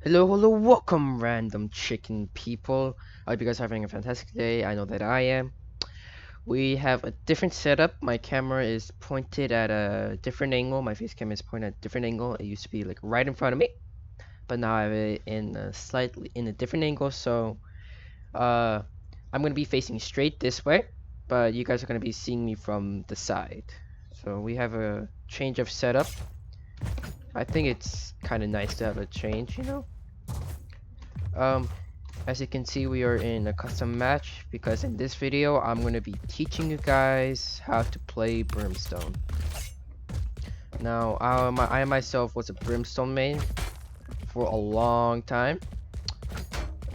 Hello, hello, welcome, random chicken people. I hope you guys are having a fantastic day. I know that I am. We have a different setup. My camera is pointed at a different angle. My face cam is pointed at a different angle. It used to be like right in front of me, but now I have it in a slightly in a different angle. So, uh, I'm gonna be facing straight this way, but you guys are gonna be seeing me from the side. So we have a change of setup. I think it's kind of nice to have a change. Um, As you can see, we are in a custom match because in this video, I'm going to be teaching you guys how to play Brimstone. Now, I myself was a Brimstone main for a long time,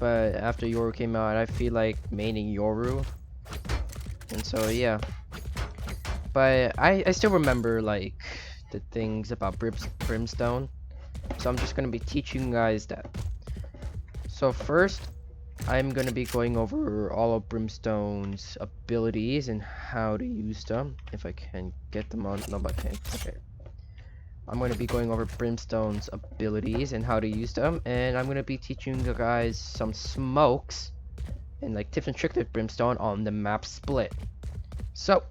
but after Yoru came out, I feel like maining Yoru, and so yeah. But I still remember like the things about Brimstone, so I'm just going to be teaching you guys that. So first, I'm gonna be going over all of Brimstone's abilities and how to use them. If I can get them on, no, but I can't. Okay. I'm gonna be going over Brimstone's abilities and how to use them, and I'm gonna be teaching you guys some smokes and like tips and tricks with Brimstone on the map split. So,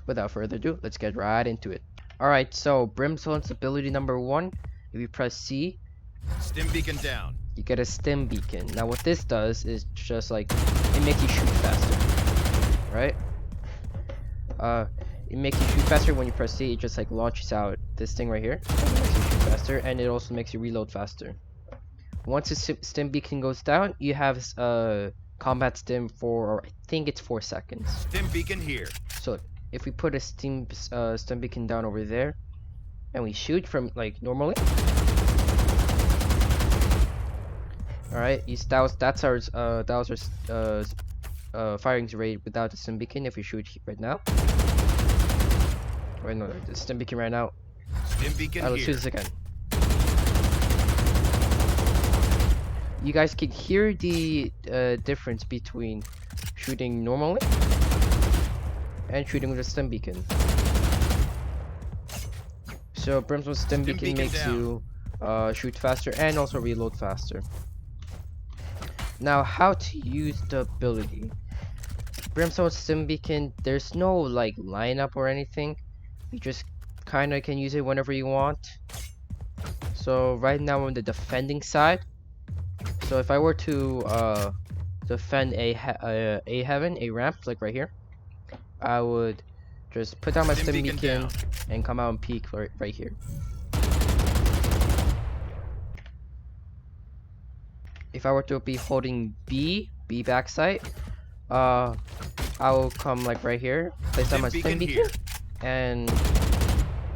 without further ado, let's get right into it. Alright, so Brimstone's ability number 1, if you press C, Stim beacon down. you get a stim beacon. Now what this does is just like, it makes you shoot faster, right? It makes you shoot faster when you press C. It just like launches out this thing right here. It makes you shoot faster, and it also makes you reload faster. Once the stim beacon goes down, you have combat stim for, I think it's 4 seconds. Stim beacon here. So if we put a stim beacon down over there, and we shoot from like normally. Alright, that's our firing rate without the stim beacon. If we shoot right now, wait, no, the stim beacon right now. Stim beacon Let's here. do this again. You guys can hear the difference between shooting normally and shooting with a stim beacon. So Brimstone's stim beacon makes you shoot faster and also reload faster. Now, how to use the ability. Brimstone's stim beacon, there's no like lineup or anything. You just kinda can use it whenever you want. So right now I'm on the defending side. So if I were to defend a heaven, a ramp, like right here, I would just put down my stim beacon and come out and peek right here. If I were to be holding B backside, I will come like right here, place down my stim beacon, and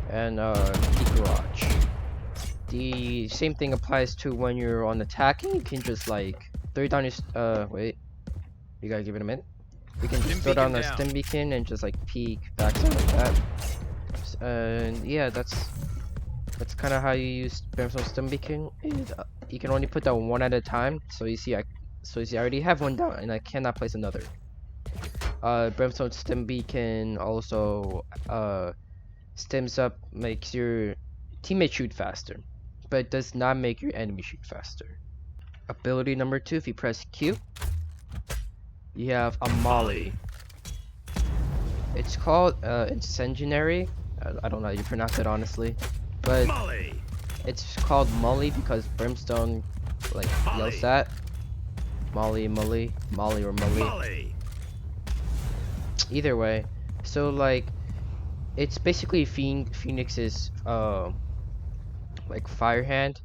peek garage. The same thing applies to when you're on attacking. You can just like throw down your wait, you gotta give it a minute. We can just throw down our stim beacon and just like peek backside like that. And yeah, that's kind of how you use Brimstone stim beacon. You can only put down one at a time. So you see, I already have one down, and I cannot place another. Brimstone stim beacon also stims up, makes your teammate shoot faster, but it does not make your enemy shoot faster. Ability number 2, if you press Q, you have a molly. It's called incendiary. I don't know how you pronounce it honestly, but it's called Molly because Brimstone like yells that Molly or Molly. Either way, so like it's basically Phoenix's like fire hand.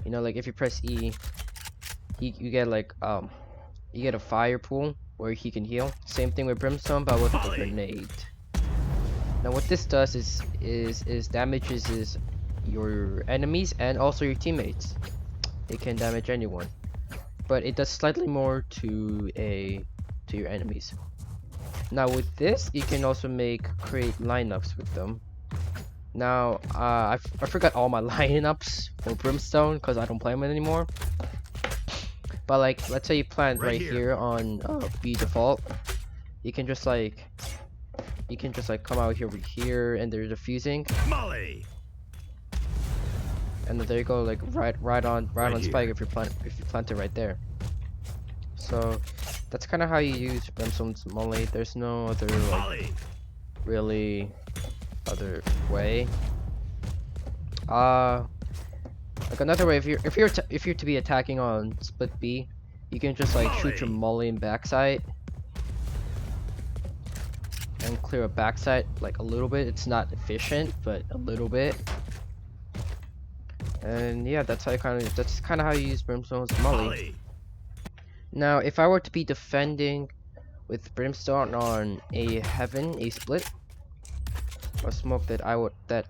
You know, like if you press E, you get like you get a fire pool where he can heal. Same thing with Brimstone, but with a grenade. Now what this does is damages your enemies and also your teammates. It can damage anyone, but it does slightly more to your enemies. Now with this, you can also create lineups with them. Now I forgot all my lineups for Brimstone because I don't play them anymore. But like, let's say you plant right here on B default, you can just like come out here over here, and there's a fusing. And then there you go, like right on Right spike here. if you plant it right there. So that's kind of how you use Brimstone's Molly. There's no other like Molly. really other way. Uh, like another way, if you're to be attacking on split B, you can just like shoot your Molly. Molly in backside and clear a backside like a little bit. It's not efficient, but a little bit. And yeah, that's kind of how you use Brimstone's Molly. Molly. Now, if I were to be defending with Brimstone on a Heaven, a split, a smoke that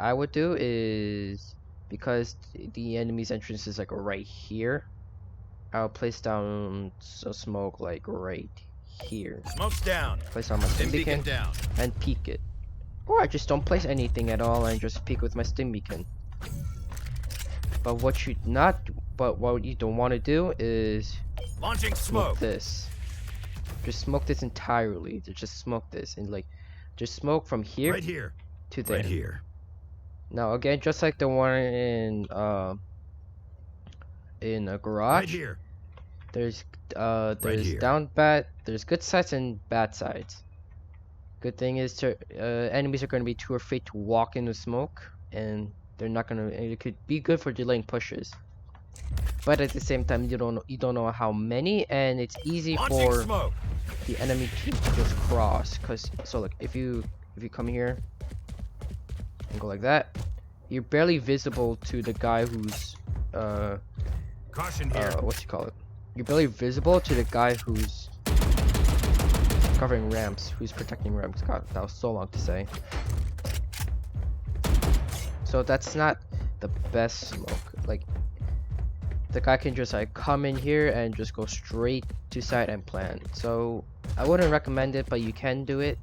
I would do is, because the enemy's entrance is like right here, I'll place down a smoke like right here. Smoke's down. Place down my stim Stim beacon beacon down. and peek it. Or I just don't place anything at all and just peek with my stim beacon. But what you don't want to do is Launching smoke smoke. this. Just smoke this entirely. Just smoke this and like just smoke from here Right here. to there. Right here. Now again, just like the one in a garage, Right here. there's here. down bad, there's good sides and bad sides. Good thing is enemies are going to be too afraid to walk in the smoke, and they're not gonna. It could be good for delaying pushes, but at the same time you don't know how many, and it's easy Launching for smoke. the enemy to just cross. Cause so like if you come here and go like that, you're barely visible to the guy who's Caution here. what's you call it? You're barely visible to the guy who's covering ramps, who's protecting ramps. God, that was so long to say. So that's not the best smoke. Like the guy can just like come in here and just go straight to side and plant. So I wouldn't recommend it, but you can do it.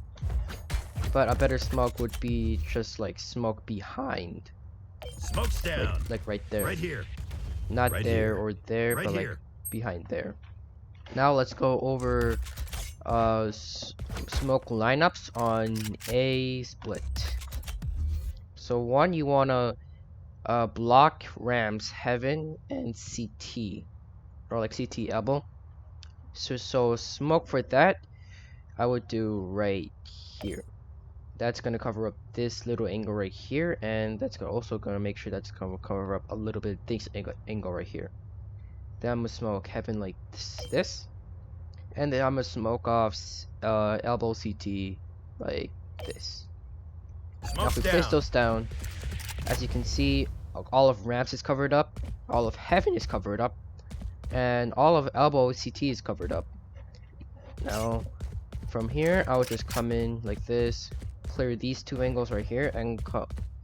But a better smoke would be just like smoke behind, Smoke's down. like right there. Right here. Not Right there here. or there, Right but like here. behind there. Now let's go over smoke lineups on a split. So one, you wanna block ramps Heaven and CT, or like CT elbow. So smoke for that I would do right here. That's gonna cover up this little angle right here, and that's also gonna make sure that's gonna cover up a little bit this angle right here. Then I'm gonna smoke Heaven like this, and then I'm gonna smoke off elbow CT like this. Now if Smoke's we place down. those down, as you can see, all of ramps is covered up, all of Heaven is covered up, and all of elbow CT is covered up. Now from here I would just come in like this, clear these two angles right here, and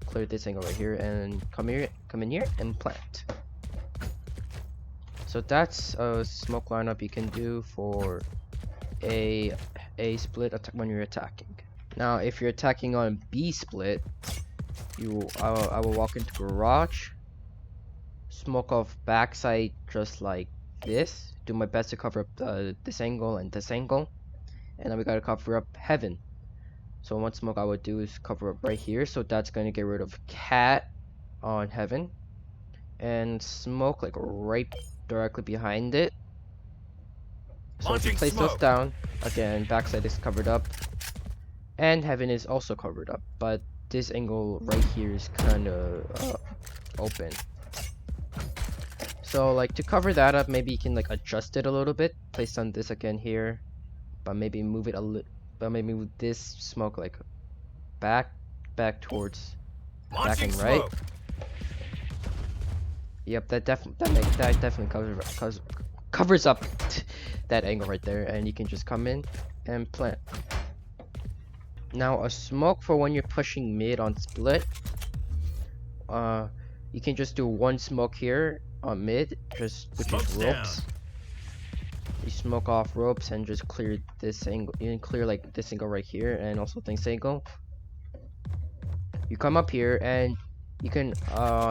clear this angle right here, and come in here and plant. So that's a smoke lineup you can do for a split attack when you're attacking. Now if you're attacking on B split, I will walk into garage, smoke off backside just like this, do my best to cover up this angle and this angle, and then we gotta cover up Heaven. So one smoke I would do is cover up right here, so that's gonna get rid of Cat on Heaven, and smoke like right directly behind it. So if you Launching place those smoke. down, again backside is covered up, and Heaven is also covered up, but this angle right here is kind of open. So like to cover that up, maybe you can like adjust it a little bit, place on this again here, but maybe move it a little, but maybe move this smoke like back towards back Launching and right. smoke. Yep, that definitely covers up that angle right there, and you can just come in and plant. Now a smoke for when you're pushing mid on split, you can just do one smoke here on mid, which is Smoke's ropes. down. You smoke off ropes and just clear this angle. You can clear like this angle right here, and also this angle. You come up here and you can,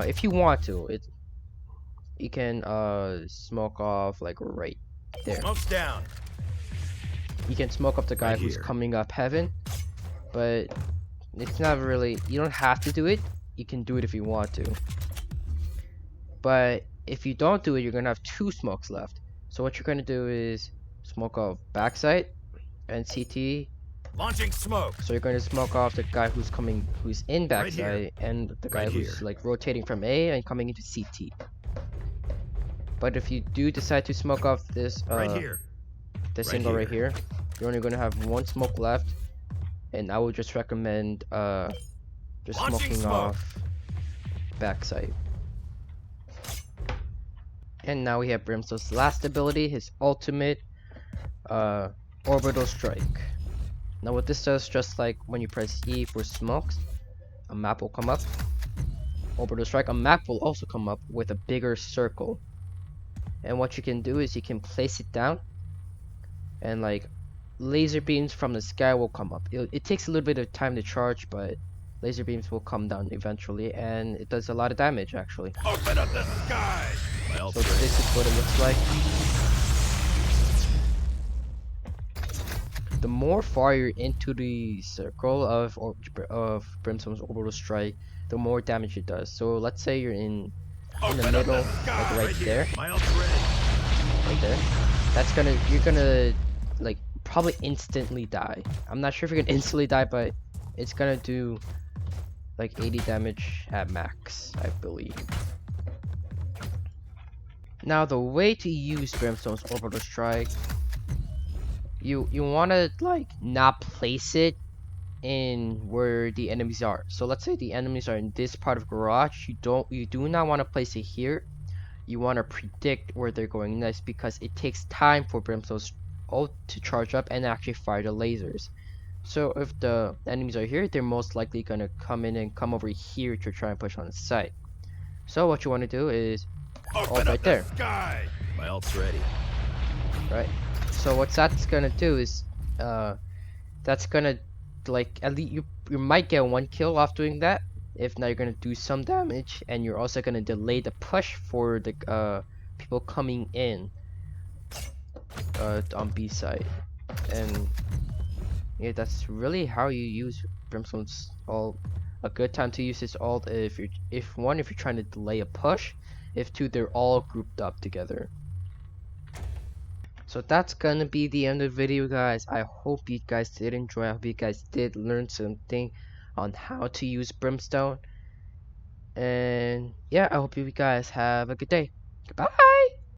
if you want to, you can smoke off like right there. Smoke's down. You can smoke up the guy Right who's here. coming up Heaven, but it's not really, you don't have to do it. You can do it if you want to. But if you don't do it, you're gonna have two smokes left. So what you're gonna do is smoke off backside and CT. Launching smoke. So you're going to smoke off the guy who's in Right here. backside, and the guy Right who's here. like rotating from A and coming into CT. But if you do decide to smoke off this Right here. this Right angle right here. here, you're only going to have one smoke left, and I would just recommend just Launching smoking smoke. off backside. And now we have Brimstone's last ability, his ultimate orbital strike. Now what this does, just like when you press E for smokes, a map will come up. Orbital strike, a map will also come up with a bigger circle. And what you can do is you can place it down, and like laser beams from the sky will come up. It takes a little bit of time to charge, but laser beams will come down eventually, and it does a lot of damage actually. Open up the sky. So this is what it looks like. The more far you're into the circle of Brimstone's orbital strike, the more damage it does. So let's say you're in the middle, like right there, right there. You're gonna like probably instantly die. I'm not sure if you're gonna instantly die, but it's gonna do like 80 damage at max, I believe. Now the way to use Brimstone's orbital strike, you wanna like not place it in where the enemies are. So let's say the enemies are in this part of garage. You do not want to place it here. You want to predict where they're going next, because it takes time for Brimstone's ult to charge up and actually fire the lasers. So if the enemies are here, they're most likely gonna come in and come over here to try and push on the site. So what you want to do is ult right there. My ult's ready. Right. So what that's gonna do is that's gonna like at least you might get one kill off doing that. If not, you're gonna do some damage, and you're also gonna delay the push for the people coming in on B side. And yeah, that's really how you use Brimstone's ult. A good time to use this ult if you're trying to delay a push, if two, they're all grouped up together. So that's gonna be the end of the video, guys. I hope you guys did enjoy. I hope you guys did learn something on how to use Brimstone. And yeah, I hope you guys have a good day. Goodbye.